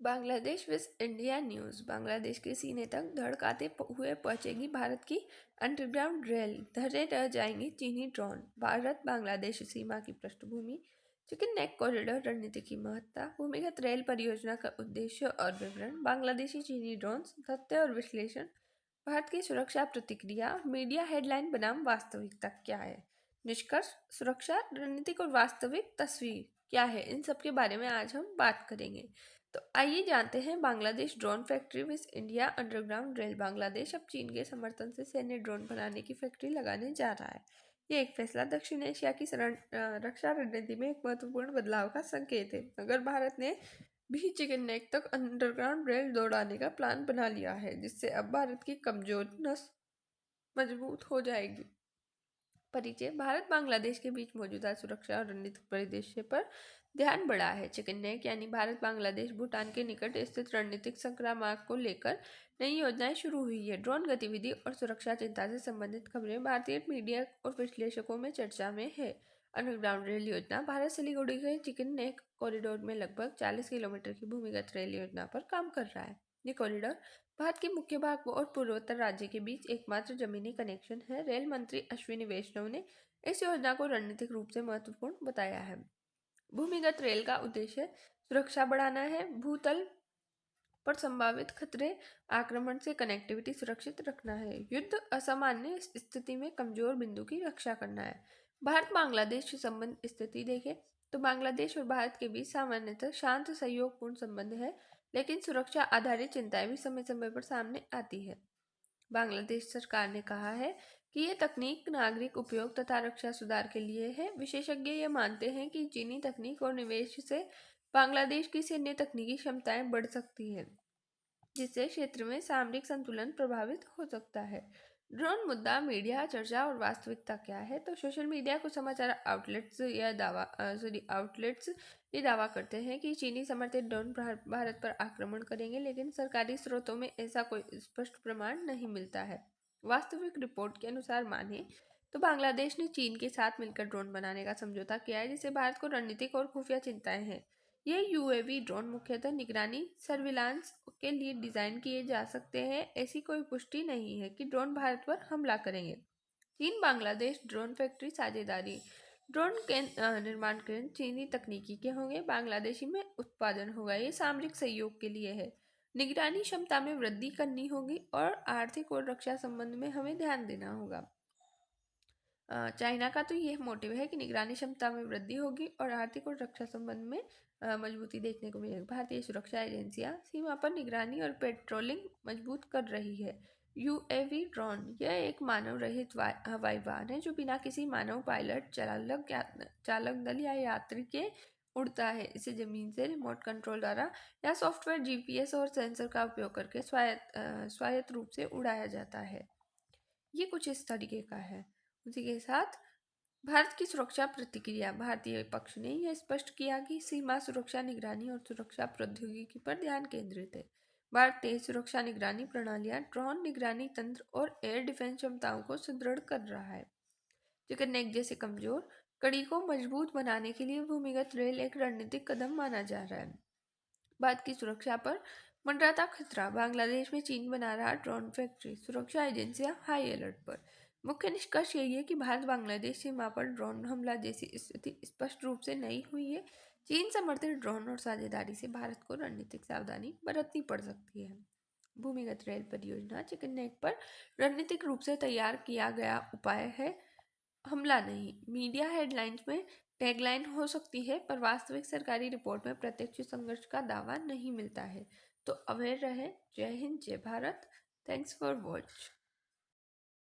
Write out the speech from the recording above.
Bangladesh with India news. Bangladesh के सीने तक धड़काते हुए पहुंचेगी भारत की अंडरग्राउंड रेल, धरे रह जाएंगे चीनी ड्रोन। भारत बांग्लादेश सीमा की पृष्ठभूमि, चिकन नेक कॉरिडोर रणनीति की महत्ता, भूमिगत रेल परियोजना का उद्देश्य और विवरण, बांग्लादेशी चीनी ड्रोन, तथ्य और विश्लेषण, भारत की सुरक्षा प्रतिक्रिया, मीडिया हेडलाइन बनाम वास्तविकता क्या है, निष्कर्ष, सुरक्षा रणनीतिक और वास्तविक तस्वीर क्या है, इन सब के बारे में आज हम बात करेंगे। तो आइए जानते हैं Bangladesh drone factory with India underground rail. Bangladesh अब चीन के समर्थन से सैन्य ड्रोन बनाने की फैक्ट्री लगाने जा रहा है। ये एक फैसला दक्षिण एशिया की रक्षा रणनीति में एक महत्वपूर्ण बदलाव का संकेत है। अगर भारत ने भी चिकन नेक तक अंडरग्राउंड रेल दौड़ाने का प्लान बना लिया है, जिससे अब भारत की कमजोर नस मजबूत हो जाएगी। परिचय। भारत बांग्लादेश के बीच मौजूदा सुरक्षा और रणनीतिक परिदृश्य पर ध्यान बढ़ा है। चिकन नेक यानी भारत बांग्लादेश भूटान के निकट स्थित रणनीतिक संक्रामक को लेकर नई योजनाएं शुरू हुई है। ड्रोन गतिविधि और सुरक्षा चिंता से संबंधित खबरें भारतीय मीडिया और विश्लेषकों में चर्चा में है। अंडरग्राउंड रेल योजना। भारत सिलीगुड़ी के चिकन नेक कॉरिडोर में लगभग 40 किलोमीटर की भूमिगत रेल योजना पर काम कर रहा है। ये कॉरिडोर भारत के मुख्य भाग और पूर्वोत्तर राज्य के बीच एकमात्र जमीनी कनेक्शन है। रेल मंत्री अश्विनी वैष्णव ने इस योजना को रणनीतिक रूप से महत्वपूर्ण बताया है। भूमिगत रेल का उद्देश्य सुरक्षा बढ़ाना है, भूतल पर संभावित खतरे, आक्रमण से कनेक्टिविटी सुरक्षित रखना है, युद्ध असामान्य स्थिति में कमजोर बिंदु की रक्षा करना है। भारत बांग्लादेश संबंध स्थिति देखें तो बांग्लादेश और भारत के बीच सामान्यतः शांत सहयोगपूर्ण संबंध है, लेकिन सुरक्षा आधारित चिंताएं भी समय समय पर सामने आती है। बांग्लादेश सरकार ने कहा है कि ये तकनीक नागरिक उपयोग तथा रक्षा सुधार के लिए है। विशेषज्ञ ये मानते हैं कि चीनी तकनीक और निवेश से बांग्लादेश की सैन्य तकनीकी क्षमताएं बढ़ सकती हैं, जिससे क्षेत्र में सामरिक संतुलन प्रभावित हो सकता है। ड्रोन मुद्दा, मीडिया चर्चा और वास्तविकता क्या है। तो सोशल मीडिया को समाचार आउटलेट्स ये दावा करते हैं कि चीनी समर्थित ड्रोन भारत पर आक्रमण करेंगे, लेकिन सरकारी स्रोतों में ऐसा कोई स्पष्ट प्रमाण नहीं मिलता है। वास्तविक रिपोर्ट के अनुसार माने तो बांग्लादेश ने चीन के साथ मिलकर ड्रोन बनाने का समझौता किया है, जिससे भारत को रणनीतिक और खुफिया चिंताएं हैं। ये यूएवी ड्रोन मुख्यतः निगरानी सर्विलांस के लिए डिजाइन किए जा सकते हैं। ऐसी कोई पुष्टि नहीं है कि ड्रोन भारत पर हमला करेंगे। चीन बांग्लादेश ड्रोन फैक्ट्री साझेदारी। ड्रोन के निर्माण केंद्र चीनी तकनीकी के होंगे, बांग्लादेशी में उत्पादन होगा। ये सामरिक सहयोग के लिए है। निगरानी क्षमता में वृद्धि करनी होगी और आर्थिक और रक्षा संबंध में हमें ध्यान देना होगा। चाइना का तो यह मोटिव है कि निगरानी क्षमता में वृद्धि होगी और आर्थिक और रक्षा संबंध में मजबूती देखने को मिलेगी। भारतीय सुरक्षा एजेंसियां सीमा पर निगरानी और पेट्रोलिंग मजबूत कर रही है। यूएवी ड्रोन यह एक मानव रहित हवाई वाहन है जो बिना किसी मानव पायलट, चालक दल या यात्री के उड़ता है। इसे जमीन से रिमोट कंट्रोल द्वारा या सॉफ्टवेयर, जीपीएस और सेंसर का उपयोग करके स्वायत्त रूप से उड़ाया जाता है। ये कुछ इस तरीके का है। उसी के साथ भारत की सुरक्षा प्रतिक्रिया। भारतीय पक्ष ने यह स्पष्ट किया कि सीमा सुरक्षा निगरानी और सुरक्षा प्रौद्योगिकी पर ध्यान केंद्रित है। भारत तेज सुरक्षा निगरानी प्रणालियां, ड्रोन निगरानी तंत्र और एयर डिफेंस क्षमताओं को सुदृढ़ कर रहा है। चिकन नेक जैसे कमजोर कड़ी को मजबूत बनाने के लिए भूमिगत रेल एक रणनीतिक कदम माना जा रहा है। भारत की सुरक्षा पर मंडराता खतरा। बांग्लादेश में चीन बना रहा ड्रोन फैक्ट्री, सुरक्षा एजेंसियां हाई अलर्ट पर। मुख्य निष्कर्ष यही है कि भारत बांग्लादेश सीमा पर ड्रोन हमला जैसी स्थिति स्पष्ट रूप से नहीं हुई है। चीन समर्थित ड्रोन और साझेदारी से भारत को रणनीतिक सावधानी बरतनी पड़ सकती है। भूमिगत रेल परियोजना चिकन नेक पर रणनीतिक रूप से तैयार किया गया उपाय है, हमला नहीं। मीडिया हेडलाइंस में टैगलाइन हो सकती है, पर वास्तविक सरकारी रिपोर्ट में प्रत्यक्ष संघर्ष का दावा नहीं मिलता है। तो अवेयर रहें। जय हिंद, जय भारत। Thanks for watch.